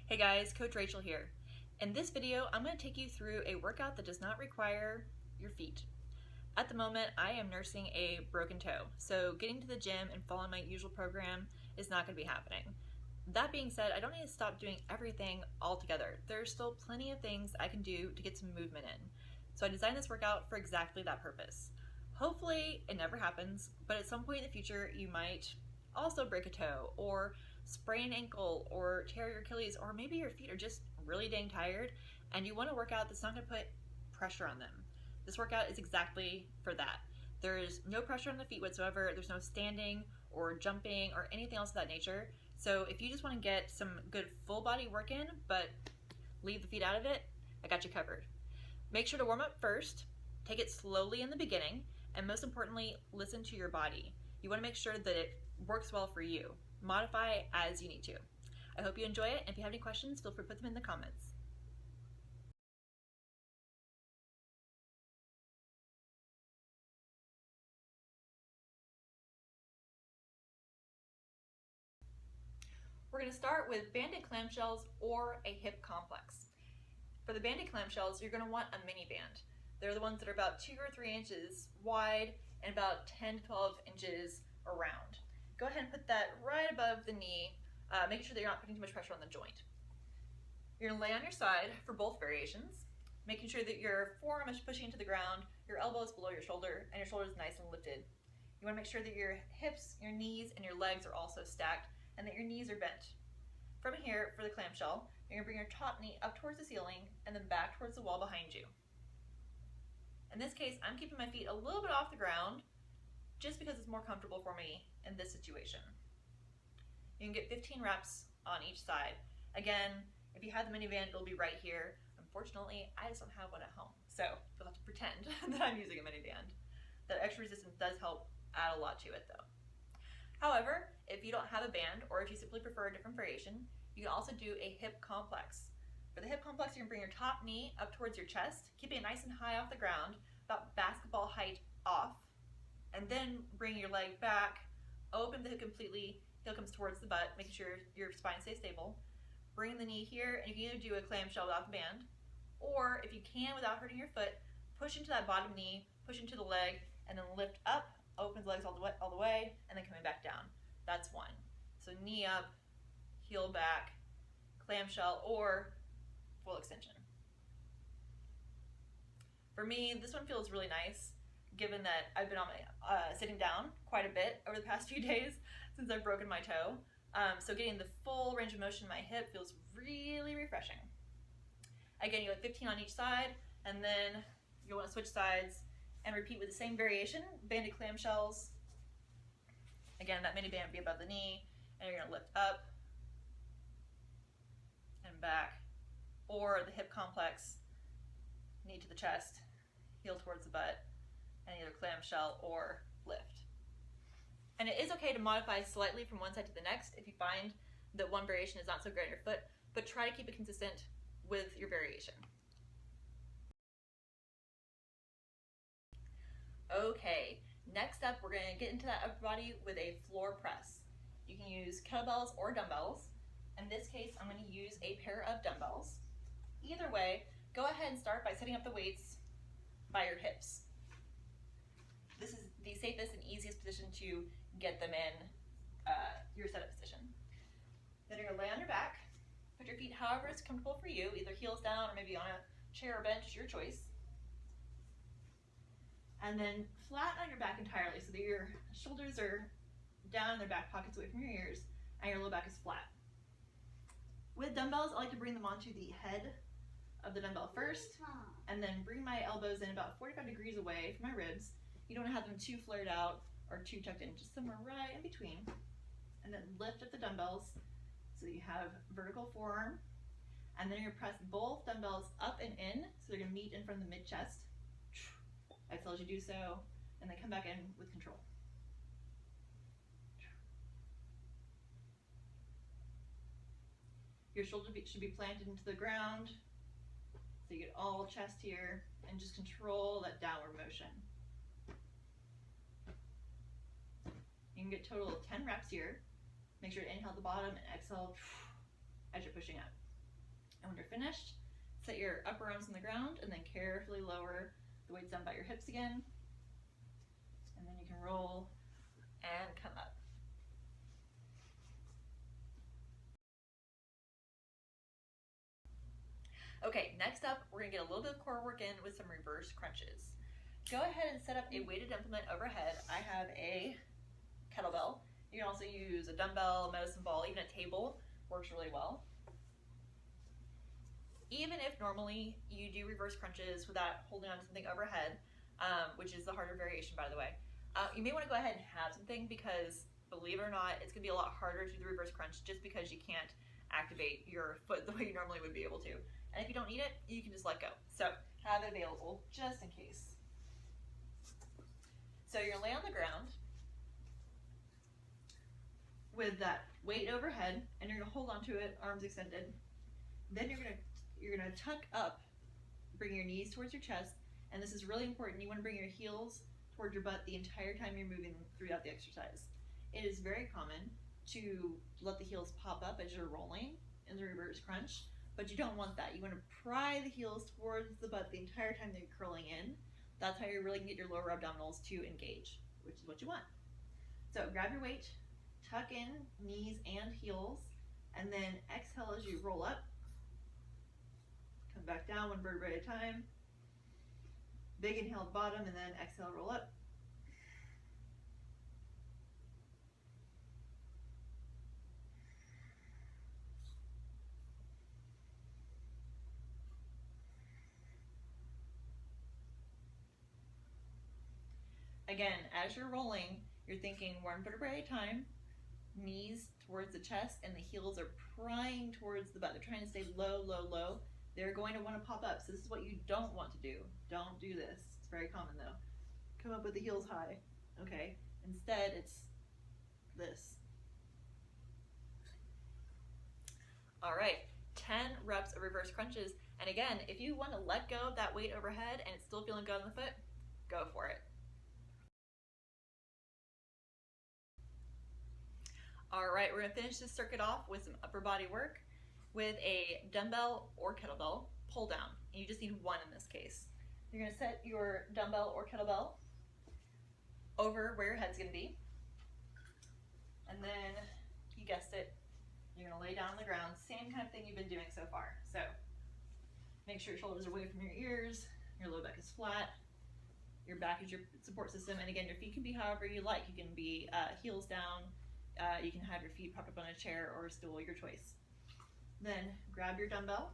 Hey guys, Coach Rachel here. In this video, I'm going to take you through a workout that does not require your feet. At the moment, I am nursing a broken toe, so getting to the gym and following my usual program is not going to be happening. That being said, I don't need to stop doing everything altogether. There's still plenty of things I can do to get some movement in. So I designed this workout for exactly that purpose. Hopefully it never happens, but at some point in the future you might also break a toe or sprain an ankle or tear your Achilles, or maybe your feet are just really dang tired and you want a workout that's not going to put pressure on them. This workout is exactly for that. There's no pressure on the feet whatsoever. There's no standing or jumping or anything else of that nature. So if you just want to get some good full body work in but leave the feet out of it, I got you covered. Make sure to warm up first, take it slowly in the beginning, and most importantly, listen to your body. You want to make sure that it works well for you. Modify as you need to. I hope you enjoy it, and if you have any questions, feel free to put them in the comments. We're going to start with banded clamshells or a hip complex. For the banded clamshells, you're going to want a mini band. They're the ones that are about 2 or 3 inches wide and about 10 to 12 inches around. Go ahead and put that right above the knee, making sure that you're not putting too much pressure on the joint. You're going to lay on your side for both variations, making sure that your forearm is pushing into the ground, your elbow is below your shoulder, and your shoulder is nice and lifted. You want to make sure that your hips, your knees, and your legs are also stacked and that your knees are bent. From here, for the clamshell, you're going to bring your top knee up towards the ceiling and then back towards the wall behind you. In this case, I'm keeping my feet a little bit off the ground just because it's more comfortable for me in this situation. You can get 15 reps on each side. Again, if you have the miniband, it'll be right here. Unfortunately, I just don't have one at home, so you'll have to pretend that I'm using a miniband. That extra resistance does help add a lot to it though. However, if you don't have a band or if you simply prefer a different variation, you can also do a hip complex. For the hip complex, you can bring your top knee up towards your chest, keeping it nice and high off the ground, about basketball height off, and then bring your leg back, open the hip completely, heel comes towards the butt, making sure your spine stays stable. Bring the knee here, and you can either do a clamshell without the band, or if you can without hurting your foot, push into that bottom knee, push into the leg, and then lift up, opens the legs all the way, and then coming back down. That's one. So knee up, heel back, clamshell, or full extension. For me, this one feels really nice, given that I've been on my sitting down quite a bit over the past few days since I've broken my toe. So getting the full range of motion in my hip feels really refreshing. Again, you have 15 on each side, and then you'll want to switch sides and repeat with the same variation, banded clamshells. Again, that mini band will be above the knee, and you're going to lift up and back, or the hip complex, knee to the chest, heel towards the butt, and either clamshell or lift. And it is okay to modify slightly from one side to the next if you find that one variation is not so great on your foot, but try to keep it consistent with your variation. Okay, next up we're going to get into that upper body with a floor press. You can use kettlebells or dumbbells. In this case, I'm going to use a pair of dumbbells. Either way, go ahead and start by setting up the weights by your hips. This is the safest and easiest position to get them in your setup position. Then you're going to lay on your back, put your feet however is comfortable for you, either heels down or maybe on a chair or bench, your choice. And then flatten on your back entirely so that your shoulders are down in their back pockets away from your ears and your low back is flat. With dumbbells, I like to bring them onto the head of the dumbbell first and then bring my elbows in about 45 degrees away from my ribs. You don't want to have them too flared out or too tucked in, just somewhere right in between. And then lift up the dumbbells so that you have vertical forearm. And then you're going to press both dumbbells up and in so they're going to meet in front of the mid-chest. Exhale as you do so, and then come back in with control. Your shoulder should be planted into the ground, so you get all chest here, and just control that downward motion. You can get a total of 10 reps here. Make sure to inhale at the bottom and exhale as you're pushing up. And when you're finished, set your upper arms on the ground and then carefully lower the weights down by your hips again. And then you can roll and come up. Okay, next up, we're gonna get a little bit of core work in with some reverse crunches. Go ahead and set up a weighted implement overhead. I have a kettlebell. You can also use a dumbbell, medicine ball, even a table works really well. Even if normally you do reverse crunches without holding on to something overhead, which is the harder variation, by the way, you may want to go ahead and have something because, believe it or not, it's going to be a lot harder to do the reverse crunch just because you can't activate your foot the way you normally would be able to. And if you don't need it, you can just let go. So have it available just in case. So you're going to lay on the ground with that weight overhead, and you're going to hold onto it, arms extended. Then you're going to tuck up, bring your knees towards your chest, and this is really important. You want to bring your heels towards your butt the entire time you're moving throughout the exercise. It is very common to let the heels pop up as you're rolling in the reverse crunch, but you don't want that. You want to pry the heels towards the butt the entire time that you're curling in. That's how you're really going to get your lower abdominals to engage, which is what you want. So grab your weight, tuck in knees and heels, and then exhale as you roll up. Come back down one vertebrae at a time. Big inhale at the bottom, and then exhale, roll up. Again, as you're rolling, you're thinking one vertebrae at a time, knees towards the chest, and the heels are prying towards the butt. They're trying to stay low, low, low. They're going to want to pop up. So this is what you don't want to do. Don't do this. It's very common though. Come up with the heels high. Okay. Instead, it's this. All right. 10 reps of reverse crunches. And again, if you want to let go of that weight overhead and it's still feeling good on the foot, go for it. All right, we're gonna finish this circuit off with some upper body work with a dumbbell or kettlebell pull down. And you just need one in this case. You're gonna set your dumbbell or kettlebell over where your head's gonna be. And then, you guessed it, you're gonna lay down on the ground. Same kind of thing you've been doing so far. So, make sure your shoulders are away from your ears, your low back is flat, your back is your support system, and again, your feet can be however you like. You can be heels down, you can have your feet propped up on a chair or a stool, your choice. Then grab your dumbbell.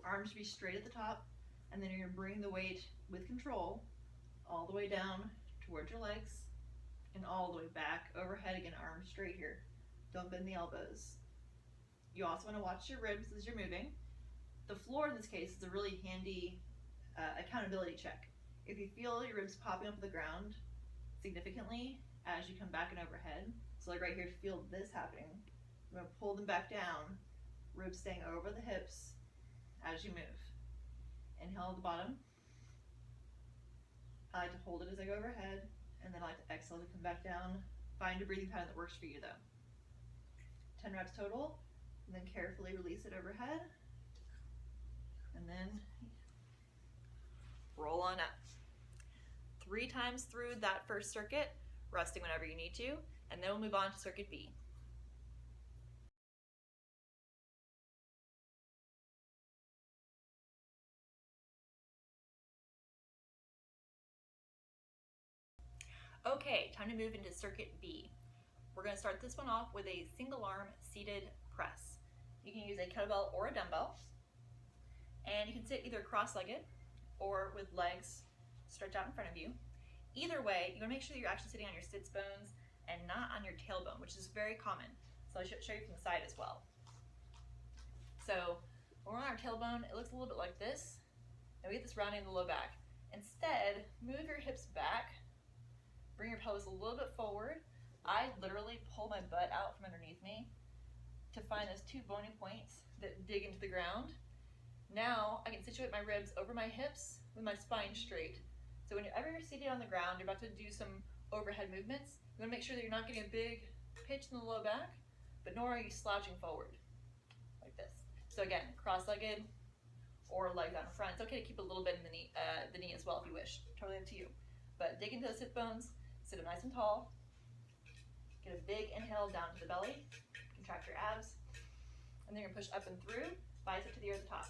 Arms should be straight at the top, and then you're going to bring the weight with control all the way down towards your legs and all the way back overhead again, arms straight here. Don't bend the elbows. You also want to watch your ribs as you're moving. The floor in this case is a really handy accountability check. If you feel your ribs popping up the ground significantly as you come back and overhead, so like right here, feel this happening, I'm going to pull them back down, ribs staying over the hips as you move. Inhale at the bottom. I like to hold it as I go overhead, and then I like to exhale to come back down. Find a breathing pattern that works for you though. 10 reps total, and then carefully release it overhead, and then roll on up. 3 times through that first circuit, resting whenever you need to, and then we'll move on to circuit B. Okay, time to move into circuit B. We're going to start this one off with a single arm seated press. You can use a kettlebell or a dumbbell, and you can sit either cross-legged or with legs stretched out in front of you. Either way, you want to make sure that you're actually sitting on your sits bones and not on your tailbone, which is very common. So I'll show you from the side as well. So when we're on our tailbone, it looks a little bit like this, and we get this rounding in the low back. Instead, move your hips back, bring your pelvis a little bit forward. I literally pull my butt out from underneath me to find those 2 bony points that dig into the ground. Now I can situate my ribs over my hips with my spine straight. So whenever you're seated on the ground, you're about to do some overhead movements, you want to make sure that you're not getting a big pitch in the low back, but nor are you slouching forward like this. So again, cross-legged or leg down in front. It's okay to keep a little bit in the knee as well if you wish. Totally up to you. But dig into those hip bones, sit up nice and tall. Get a big inhale down to the belly, contract your abs, and then you're gonna push up and through, bicep to the ear at the top.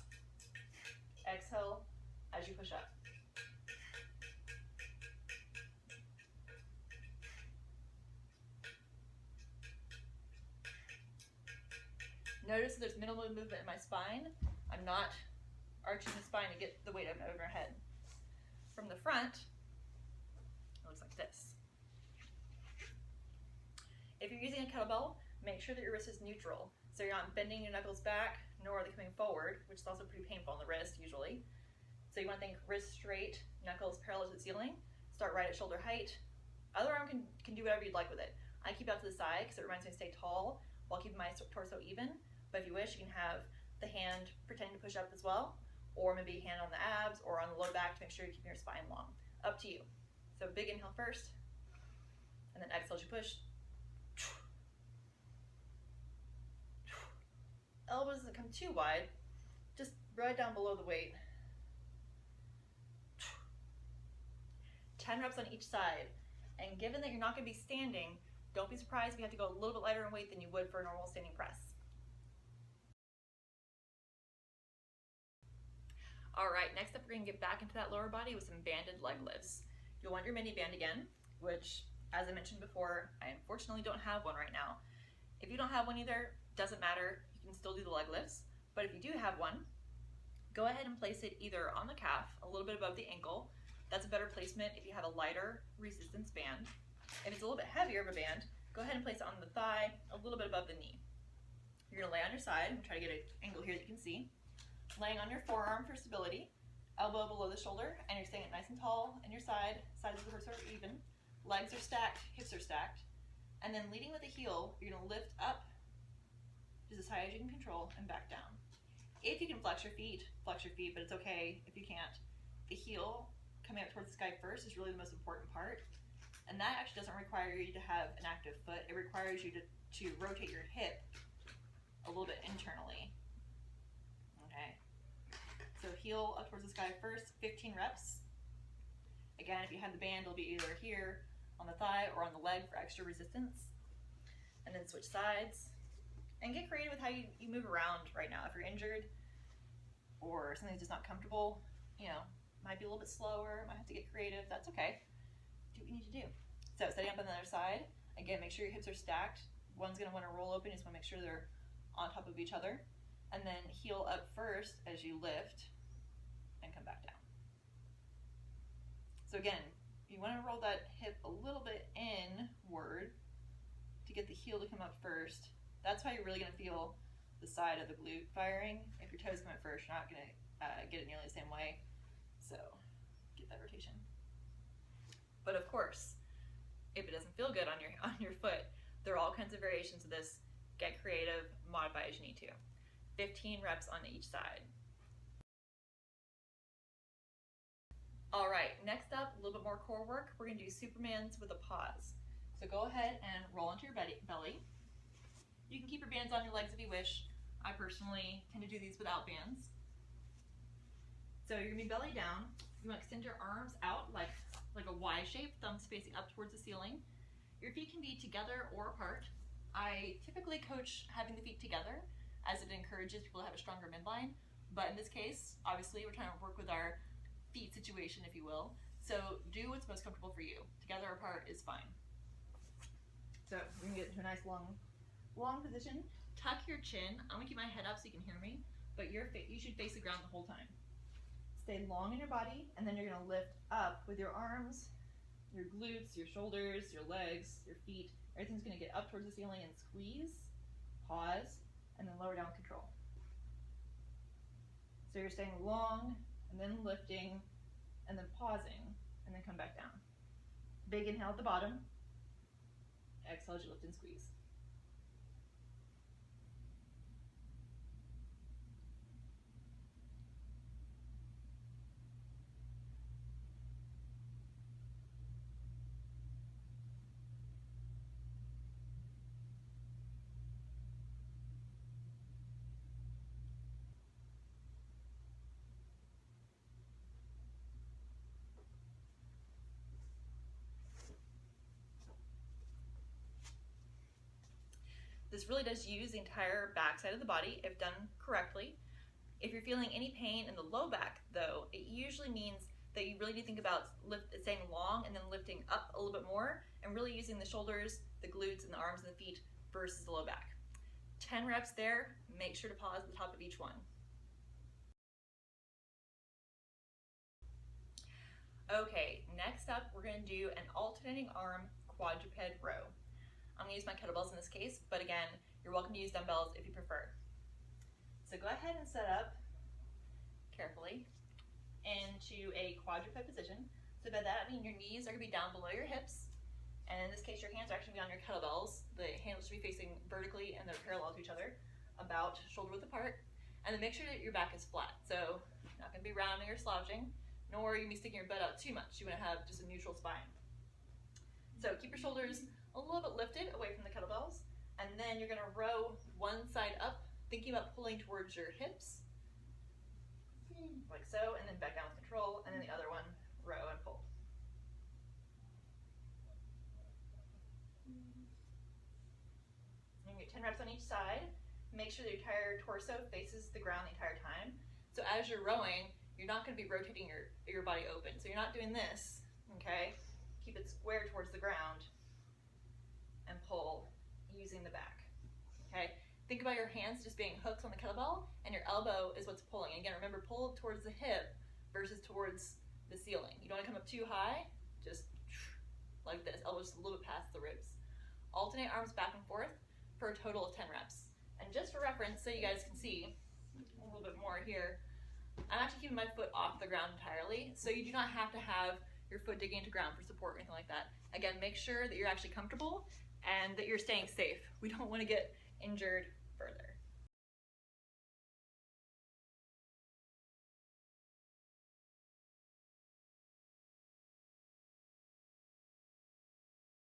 Exhale as you push up. Notice there's minimal movement in my spine. I'm not arching the spine to get the weight up and over my head. From the front, it looks like this. If you're using a kettlebell, make sure that your wrist is neutral. So you're not bending your knuckles back, nor are they coming forward, which is also pretty painful on the wrist usually. So you want to think wrist straight, knuckles parallel to the ceiling. Start right at shoulder height. Other arm can do whatever you'd like with it. I keep it out to the side because it reminds me to stay tall while keeping my torso even. But if you wish, you can have the hand pretending to push up as well, or maybe a hand on the abs or on the low back to make sure you're keeping your spine long. Up to you. So big inhale first, and then exhale as you push. Elbows doesn't come too wide, just right down below the weight. 10 reps on each side. And given that you're not going to be standing, don't be surprised if you have to go a little bit lighter in weight than you would for a normal standing press. All right, next up we're going to get back into that lower body with some banded leg lifts. You'll want your mini band again, which, as I mentioned before, I unfortunately don't have one right now. If you don't have one either, doesn't matter, you can still do the leg lifts. But if you do have one, go ahead and place it either on the calf, a little bit above the ankle. That's a better placement if you have a lighter resistance band. If it's a little bit heavier of a band, go ahead and place it on the thigh, a little bit above the knee. You're gonna lay on your side and try to get an angle here that you can see. Laying on your forearm for stability, elbow below the shoulder, and you're staying nice and tall in your side. Sides of the horse are even. Legs are stacked, hips are stacked. And then leading with the heel, you're gonna lift up just as high as you can control and back down. If you can flex your feet, but it's okay if you can't. The heel coming up towards the sky first is really the most important part. And that actually doesn't require you to have an active foot. It requires you to rotate your hip a little bit internally. Okay. So heel up towards the sky first, 15 reps. Again, if you have the band, it'll be either here on the thigh or on the leg for extra resistance. And then switch sides. And get creative with how you move around right now. If you're injured or something's just not comfortable, you know, might be a little bit slower, might have to get creative, that's okay. Do what you need to do. So setting up on the other side, again, make sure your hips are stacked. One's gonna wanna roll open, you just wanna make sure they're on top of each other. And then heel up first as you lift and come back down. So again, you wanna roll that hip a little bit inward to get the heel to come up first. That's how you're really gonna feel the side of the glute firing. If your toes come up first, you're not gonna get it nearly the same way. So get that rotation. But of course, if it doesn't feel good on your foot, there are all kinds of variations of this. Get creative, modify as you need to. 15 reps on each side. All right, next up, a little bit more core work. We're gonna do Supermans with a pause. So go ahead and roll onto your belly. You can keep your bands on your legs if you wish. I personally tend to do these without bands. So you're gonna be belly down. You wanna extend your arms out like a Y shape, thumbs facing up towards the ceiling. Your feet can be together or apart. I typically coach having the feet together as it encourages people to have a stronger midline. But in this case, obviously, we're trying to work with our feet situation, if you will. So do what's most comfortable for you. Together or apart is fine. So we're gonna get into a nice long position. Tuck your chin. I'm gonna keep my head up so you can hear me, but you should face the ground the whole time. Stay long in your body, and then you're gonna lift up with your arms, your glutes, your shoulders, your legs, your feet. Everything's gonna get up towards the ceiling and squeeze, pause, and then lower down with control. So you're staying long, and then lifting, and then pausing, and then come back down. Big inhale at the bottom. Exhale as you lift and squeeze. This really does use the entire back side of the body if done correctly. If you're feeling any pain in the low back though, it usually means that you really need to think about staying long and then lifting up a little bit more and really using the shoulders, the glutes, and the arms and the feet versus the low back. 10 reps there, make sure to pause at the top of each one. Okay, next up we're going to do an alternating arm quadruped row. I'm going to use my kettlebells in this case, but again, you're welcome to use dumbbells if you prefer. So go ahead and set up carefully into a quadruped position. So by that I mean your knees are going to be down below your hips, and in this case your hands are actually going to be on your kettlebells. The handles should be facing vertically and they're parallel to each other, about shoulder width apart. And then make sure that your back is flat. So you're not going to be rounding or slouching, nor are you going to be sticking your butt out too much. You want to have just a neutral spine. So keep your shoulders a little bit lifted away from the kettlebells, and then you're going to row one side up, thinking about pulling towards your hips, like so, and then back down with control, and then the other one, row and pull. And you get 10 reps on each side. Make sure that your entire torso faces the ground the entire time. So as you're rowing, you're not going to be rotating your body open. So you're not doing this, okay? Keep it square towards the ground and pull using the back, okay? Think about your hands just being hooks on the kettlebell, and your elbow is what's pulling. And again, remember, pull towards the hip versus towards the ceiling. You don't want to come up too high, just like this, elbows a little bit past the ribs. Alternate arms back and forth for a total of 10 reps. And just for reference, so you guys can see a little bit more here, I'm actually keeping my foot off the ground entirely, so you do not have to have your foot digging into ground for support or anything like that. Again, make sure that you're actually comfortable and that you're staying safe. We don't want to get injured